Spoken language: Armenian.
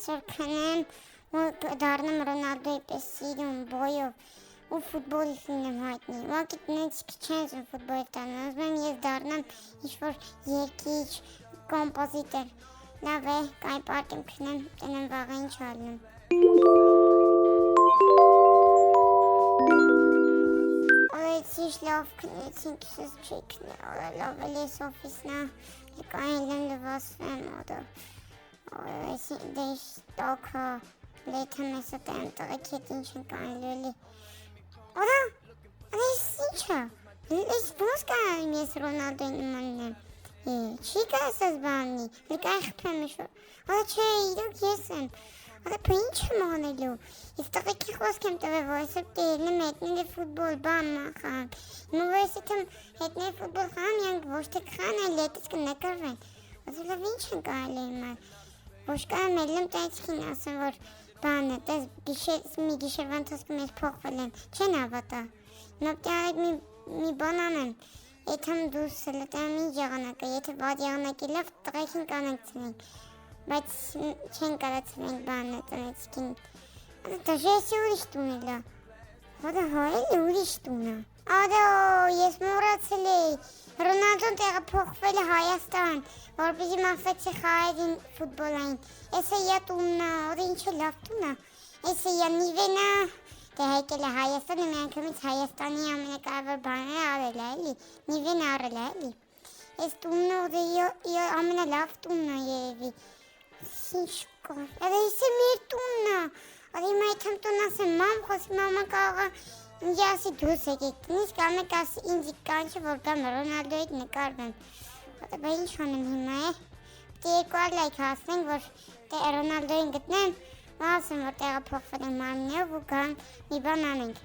այսօր քնեմ ու դառնամ Ռոնալդոյի պես սիրուն բոյով ու ֆուտբոլից լինեմ հայտնի։ Ուղղակի տնեցիք չեն ուզում ֆուտբոլի տանը, ուզում եմ ես դառնամ ինչ-որ երգիչ, կոմպոզիտոր։ Լավ է, կայ պարկեմ քնեմ, տնեմ վաղը ինչ ալնեմ։ Օրեցի լավ քնեցինք, սս չի քնել, լավ էլ ես օֆիսնա, կային եմ լվասվեմ, դեշ տոքը, լեթը մեսը տեմ տղեկ հետ ինչ են կային լոլի։ Որա, ես ինչա, ես ոնց կանալիմ ես Ռոնալդոյին նմաննեմ, չի կայս ես բանի, լկային խպեմ էշոր, չէ, իրոք ես եմ, բա ինչ եմ անելու, ես տղեկի խոսք եմ տվել, որ այսօր տերնեմ հետնել է ֆուտբոլ, բան մախան, որ ես ետեմ հետնել ֆուտբոլ խան, յանք ոչ թե կխան, այլ հետից կնկրվեն, լավ ինչ են կանալի իմ ոչ կան էլեմ տայցքին ասեմ, որ բանը, տես մի գիշերվան թոսկում ես փոխվել են, չեն հավատա, նոպտի արեք մի բան անեմ, եթեմ դուս լտեմ ինչ եղանակը, եթե վատ եղանակի լավ տղեկին կանենք ծնենք, բայց չեն կարացվենք բանը տնեցքին, դաժե եսի ուրիշ տուն էլա, հոելի ուրիշ տունը, ես մորացել էի, Ռոնալդոն տեղը փոխվել է Հայաստան, որպեսզի մախվեցի խաղերին ֆուտբոլային, ես է յա տուննա, ինչ է լավ տուննա, ես է յա նիվենա, դե հայկել է Հայաստանը, մի անգամից Հայաստանի ամենակարևոր բաները արել է էլի, նիվեն արել է էլի, ես տուննը ամենալավ տուննա երևի, ինչ կոր, ես է մեր տուննա, իմ այդեմ տուն ասեմ, մամ խոսի, մաման կաղա, ինձ ասի դուս եկեք տնից, կամ եք ասի ինձ կանչը, որ կամ Ռոնալդոյիդ նկարվեմ, բա ինչ անեմ հիմա է, պետք է 2 լայք հասնենք, որ Ռոնալդոյին գտնեմ, ասեմ, որ տեղը փոխվել եմ մարմինով ու գան մի բան անենք։